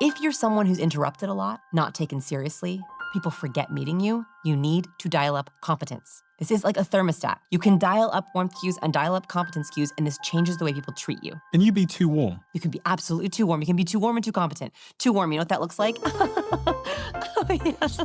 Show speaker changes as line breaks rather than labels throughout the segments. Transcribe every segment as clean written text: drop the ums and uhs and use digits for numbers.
If you're someone who's interrupted a lot, not taken seriously, people forget meeting you, you need to dial up competence. This is like a thermostat. You can dial up warmth cues and dial up competence cues, and this changes the way people treat you.
Can you be too warm?
You can be absolutely too warm. You can be too warm and too competent. Too warm, you know what that looks like? Oh, yes.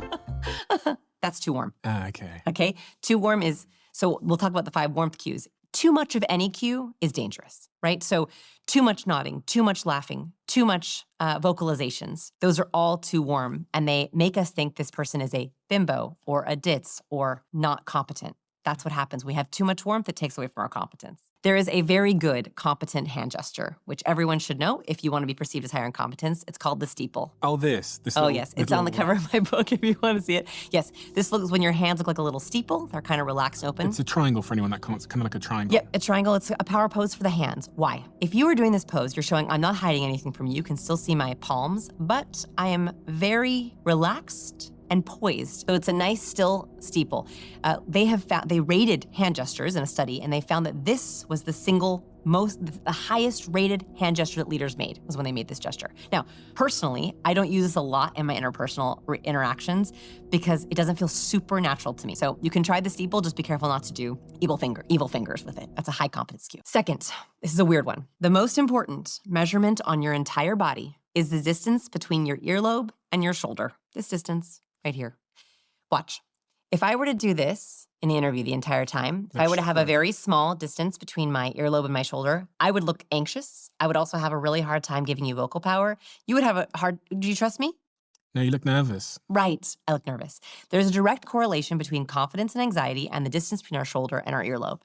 That's too warm.
Okay.
Okay? Too warm is, so we'll talk about the 5 warmth cues. Too much of any cue is dangerous, right? So too much nodding, too much laughing, too much vocalizations. Those are all too warm, and they make us think this person is a bimbo or a ditz or not competent. That's what happens. We have too much warmth, it takes away from our competence. There is a very good competent hand gesture, which everyone should know if you want to be perceived as higher in competence. It's called the steeple.
Oh, this.
Oh, yes. It's on the cover of my book if you want to see it. Yes. This looks when your hands look like a little steeple. They're kind of relaxed and open.
It's a triangle for anyone that can't. It's kind of like a triangle.
Yep, a triangle. It's a power pose for the hands. Why? If you were doing this pose, you're showing I'm not hiding anything from you. You can still see my palms, but I am very relaxed and poised. So it's a nice still steeple. They rated hand gestures in a study, and they found that this was the highest rated hand gesture that leaders made, was when they made this gesture. Now, personally, I don't use this a lot in my interpersonal interactions because it doesn't feel super natural to me. So you can try the steeple, just be careful not to do evil fingers with it. That's a high competence cue. Second, this is a weird one. The most important measurement on your entire body is the distance between your earlobe and your shoulder. This distance. Right here. Watch. If I were to do this in the interview the entire time, if I were to have a very small distance between my earlobe and my shoulder, I would look anxious. I would also have a really hard time giving you vocal power. You would have do you trust me?
No, you look nervous.
Right, I look nervous. There's a direct correlation between confidence and anxiety and the distance between our shoulder and our earlobe.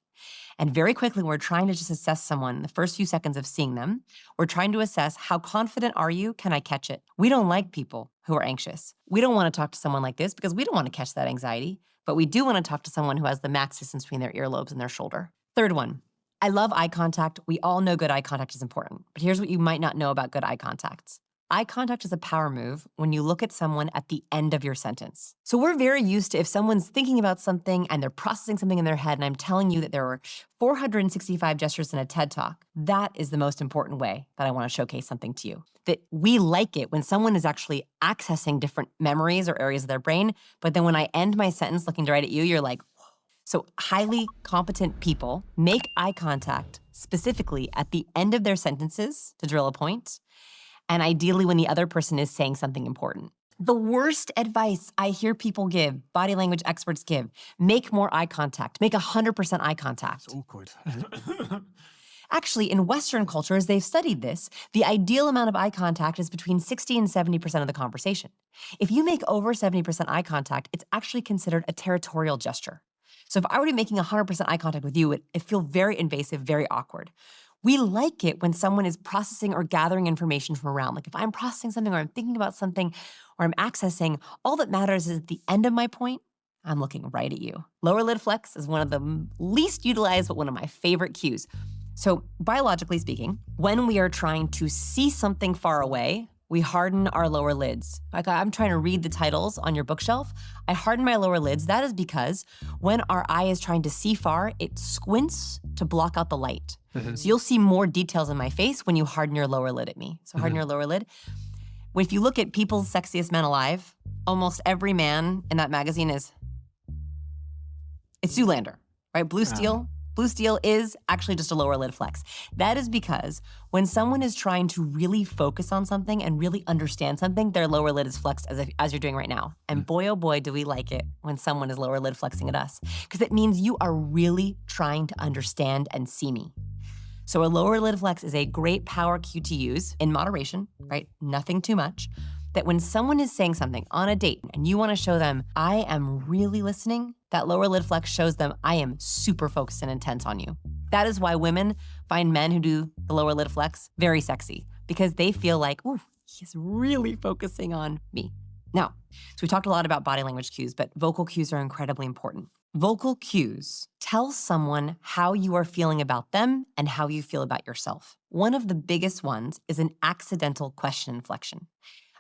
And very quickly, we're trying to just assess someone in the first few seconds of seeing them. We're trying to assess how confident are you? Can I catch it? We don't like people who are anxious. We don't want to talk to someone like this because we don't want to catch that anxiety, but we do want to talk to someone who has the max distance between their earlobes and their shoulder. Third one, I love eye contact. We all know good eye contact is important, but here's what you might not know about good eye contact. Eye contact is a power move when you look at someone at the end of your sentence. So we're very used to if someone's thinking about something and they're processing something in their head, and I'm telling you that there are 465 gestures in a TED Talk, that is the most important way that I want to showcase something to you. That we like it when someone is actually accessing different memories or areas of their brain, but then when I end my sentence looking right at you, you're like, whoa. So highly competent people make eye contact specifically at the end of their sentences to drill a point, and ideally when the other person is saying something important. The worst advice I hear people give, body language experts give, make more eye contact, make 100% eye contact.
It's awkward.
Actually, in Western cultures, they've studied this. The ideal amount of eye contact is between 60 and 70% of the conversation. If you make over 70% eye contact, it's actually considered a territorial gesture. So if I were to be making 100% eye contact with you, it feels very invasive, very awkward. We like it when someone is processing or gathering information from around. Like if I'm processing something or I'm thinking about something or I'm accessing, all that matters is at the end of my point, I'm looking right at you. Lower lid flex is one of the least utilized, but one of my favorite cues. So biologically speaking, when we are trying to see something far away, we harden our lower lids. Like I'm trying to read the titles on your bookshelf, I harden my lower lids. That is because when our eye is trying to see far, it squints to block out the light. So you'll see more details in my face when you harden your lower lid at me. So harden your lower lid. If you look at People's Sexiest Men Alive, almost every man in that magazine it's Zoolander, right? Blue Steel. Blue Steel is actually just a lower lid flex. That is because when someone is trying to really focus on something and really understand something, their lower lid is flexed as you're doing right now. And boy, oh boy, do we like it when someone is lower lid flexing at us. Because it means you are really trying to understand and see me. So a lower lid flex is a great power cue to use in moderation, right? Nothing too much. That when someone is saying something on a date and you want to show them, I am really listening, that lower lid flex shows them I am super focused and intense on you. That is why women find men who do the lower lid flex very sexy, because they feel like, ooh, he's really focusing on me. Now, so we talked a lot about body language cues, but vocal cues are incredibly important. Vocal cues tell someone how you are feeling about them and how you feel about yourself. One of the biggest ones is an accidental question inflection.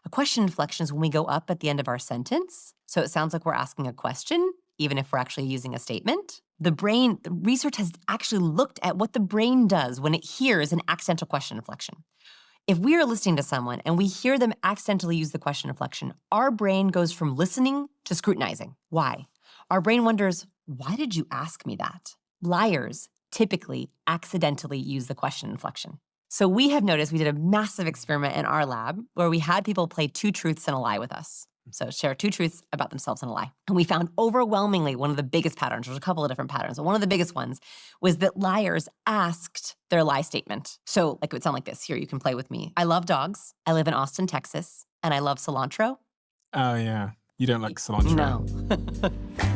A question inflection is when we go up at the end of our sentence, so it sounds like we're asking a question, even if we're actually using a statement. The research has actually looked at what the brain does when it hears an accidental question inflection. If we are listening to someone and we hear them accidentally use the question inflection, our brain goes from listening to scrutinizing. Why? Our brain wonders, why did you ask me that? Liars typically accidentally use the question inflection. So we have noticed, we did a massive experiment in our lab where we had people play 2 truths and a lie with us. So share 2 truths about themselves and a lie. And we found overwhelmingly one of the biggest patterns, there's a couple of different patterns, but one of the biggest ones was that liars asked their lie statement. So like it would sound like this. Here, you can play with me. I love dogs. I live in Austin, Texas, and I love cilantro.
Oh, yeah. You don't like cilantro.
No.